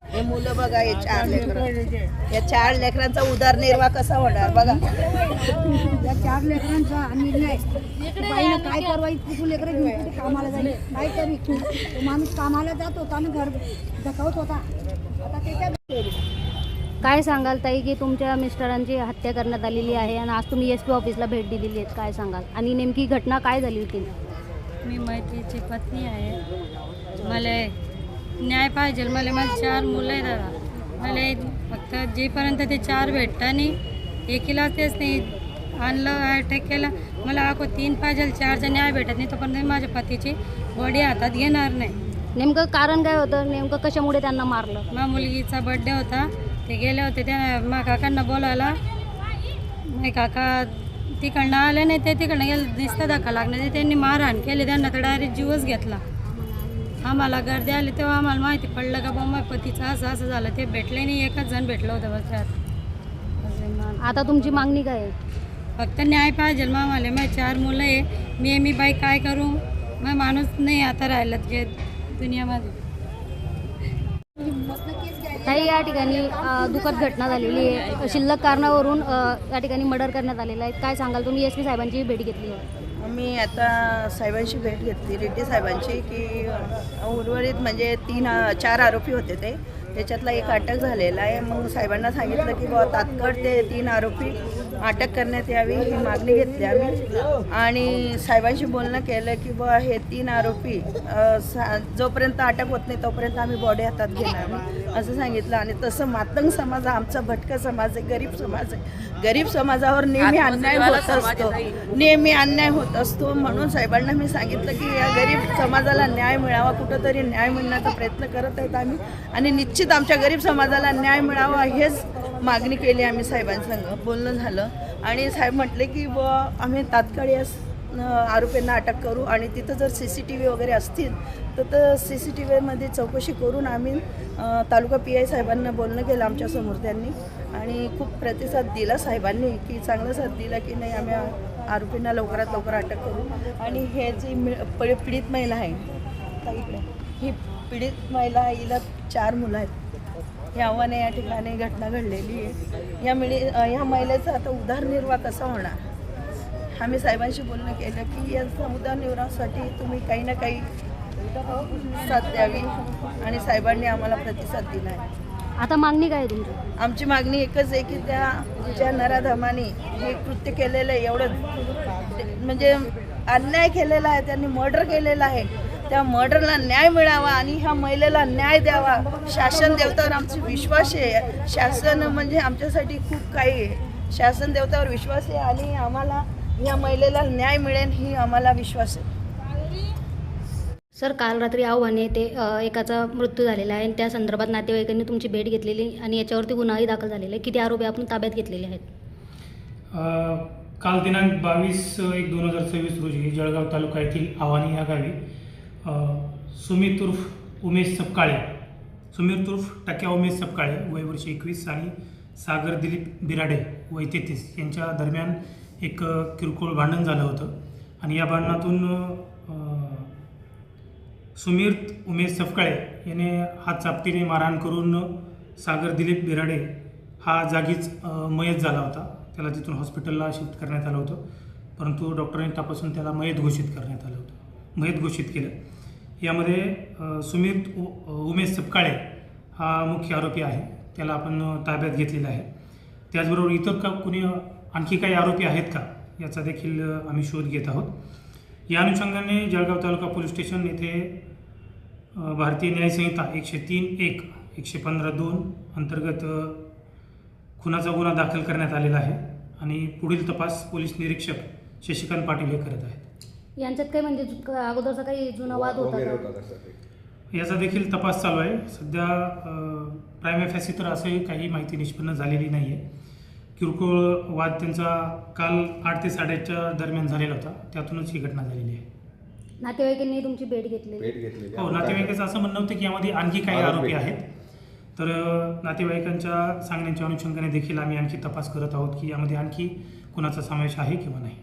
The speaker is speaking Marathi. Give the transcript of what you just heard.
हे मुलं बघा, हे 4 लेकरं, या 4 लेकरांचा उदरनिर्वाह कसा होणार बघा. या 4 लेकरांचा निर्णय बाईनं काय करवाई, कुठून लेकरं घेऊन कुठे कामाला जाईल, काय करी. तो माणूस कामाला जात होता आणि घर धकावत होता. आता त्याच्या काय सांगाल ताई की तुमच्या मिस्टरांची हत्या करण्यात आलेली आहे आणि आज तुम्ही SP ऑफिसला भेट दिलेली आहे, काय सांगाल आणि नेमकी घटना काय झाली होती? मी मैत्रीची पत्नी आहे. मला न्याय पाहिजे. मला माझे 4 मुलं आहे दादा. मला फक्त जेपर्यंत ते 4 भेटता नाही, एकीला तेच नाही आणलं, अटॅक केला. मला आखो 3 पाहिजे, 4चा न्याय भेटत नाही तोपर्यंत मी माझ्या पतीची बॉडी हातात घेणार नाही. नेमकं कारण काय होतं, नेमकं कशामुळे त्यांना मारलं? माझ्या मुलगीचा बड्डे होता, ते गेले होते त्या माझ्या काकांना बोलायला. माझे काका तिकडनं आले नाही, ते तिकडनं गेलं, दिसतं धक्का लागण्याचे त्यांनी मारहाण केली. त्यांना तर डायरेक्ट जीवच घेतला. आम्हाला गर्दी आली तेव्हा आम्हाला माहिती पडलं का बाबा पतीचं असं असं झालं. ते भेटले नाही, एकच जण भेटलं होतं बस त्यात. आता तुमची मागणी काय आहे? फक्त न्याय पाहिजे आम्हाला. माझे 4 मुलं आहे. मी बाई काय करू, मग माणूस नाही आता राहिलं जे दुनियामध्ये. ताई, या ठिकाणी दुःखद घटना झालेली आहे. शिल्लक कारणावरून या ठिकाणी मर्डर करण्यात आलेलं आहे. काय सांगाल? तुम्ही SP साहेबांची भेट घेतली आहे? मी आता साहेबांची भेट घेतली, रेड्डी साहेबांची, की उर्वरित म्हणजे 4 आरोपी होते ते, त्याच्यातला एक अटक झालेला आहे. मग साहेबांना सांगितलं की बाबा तात्काळ ते 3 आरोपी अटक करण्यात यावी, ही मागणी घेतली आम्ही. आणि साहेबांशी बोलणं केलं की बाबा हे 3 आरोपी जोपर्यंत अटक होत नाही तोपर्यंत आम्ही बॉडी हातात घेणार नाही असं सांगितलं. आणि तसं मातंग समाज आमचा भटका समाज आहे, गरीब समाज आहे. गरीब समाजावर नेहमी अन्याय होत असतो, नेहमी अन्याय होत असतो. म्हणून साहेबांना मी सांगितलं की या गरीब समाजाला न्याय मिळावा, कुठंतरी न्याय मिळण्याचा प्रयत्न करत आहेत आम्ही. आणि निश्चित आमच्या गरीब समाजाला न्याय मिळावा हेच मागणी केली आम्ही. साहेबांसंग बोलणं झालं आणि साहेब म्हटले की आम्ही तात्काळ या आरोपींना अटक करू आणि तिथं जर CCTV वगैरे असतील तर CCTVमध्ये चौकशी करून आम्ही तालुका PI साहेबांना बोलणं केलं आमच्यासमोर त्यांनी. आणि खूप प्रतिसाद दिला साहेबांनी की चांगला साथ दिला की नाही आम्ही आरोपींना लवकरात लवकर अटक करू. आणि हे जी पीडित महिला आहे इकडे, ही पीडित महिला, हिला 4 मुलं आहेत. हे आव्हाने या ठिकाणी घटना घडलेली आहे. ह्या महिलेचा आता उदरनिर्वाह कसा होणार, आम्ही साहेबांशी बोलणं केलं की यांचा उदरनिर्वाहासाठी तुम्ही काही ना काही साथ द्यावी. आणि साहेबांनी आम्हाला प्रतिसाद दिला आहे. आता मागणी काय आहे तुमची? आमची मागणी एकच आहे की ज्या नराधमाने हे कृत्य केलेलं आहे, एवढं म्हणजे अन्याय केलेला आहे, त्यांनी मर्डर केलेलं आहे, त्या मर्डरला न्याय मिळावा आणि ह्या महिलेला न्याय द्यावा. शासन देवतावर आमचा विश्वास आहे. शासन म्हणजे आमच्यासाठी खूप काही आहे. शासन देवतावर विश्वास आहे आणि आम्हाला ह्या महिलेला न्याय मिळेल ही आम्हाला विश्वास आहे. सर, काल रात्री आव्हाने ते एकाचा मृत्यू झालेला आहे आणि त्या संदर्भात नातेवाईकांनी तुमची भेट घेतलेली आणि याच्यावरती गुन्हाही दाखल झालेला आहे. किती आरोपी आपण ताब्यात घेतलेले आहेत? काल दिनांक 22/1/2026 रोजी जळगाव तालुका येथील आव्हाने या गावी सुमित उर्फ उमेश सपकाळे, सुमित उर्फ टक्या उमेश सपकाळे वय वर्ष 21 आणि सागर दिलीप बिराडे वय 33 यांच्या दरम्यान एक किरकोळ भांडण झालं होतं. आणि या भांडणातून सुमित उमेश सपकाळे याने हात चापटीने मारहाण करून सागर दिलीप बिराडे हा जागीच मयत झाला होता. त्याला तिथून हॉस्पिटलला शिफ्ट करण्यात आलं होतं, परंतु डॉक्टरांनी तपासून त्याला मयत घोषित करण्यात आलं होतं, मयत घोषित केलं. यामध्ये सुमित उमेश सपकाळे हा मुख्य आरोपी आहे, त्याला आपण ताब्यात घेतलेला आहे. त्याचबरोबर इतर कोणी आणखी काही आरोपी आहेत का याचा देखील आम्ही शोध घेत आहोत. या अनुषंगाने जळगाव तालुका पोलीस स्टेशन येथे भारतीय न्याय संहिता 103(1) 115(2) अंतर्गत खुनाचा गुन्हा दाखल करण्यात आलेला आहे आणि पुढील तपास पोलीस निरीक्षक शशिकांत पाटील हे करत आहेत. यांच्यात काही म्हणजे अगोदरचा काही जुना वाद होता का? याचा देखील तपास चालू आहे. सध्या प्रायमा फॅसी तर असंही काही माहिती निष्पन्न झालेली नाही आहे. किरकोळ वाद त्यांचा काल 8 ते 8:30च्या दरम्यान झालेला होता, त्यातूनच ही घटना झालेली आहे. नातेवाईकांनी तुमची भेट घेतली? हो, नातेवाईकांचं असं म्हणणं होतं की यामध्ये आणखी काही आरोपी आहेत. तर नातेवाईकांच्या सांगण्याच्या अनुषंगाने देखील आम्ही आणखी तपास करत आहोत की यामध्ये आणखी कुणाचा समावेश आहे किंवा नाही.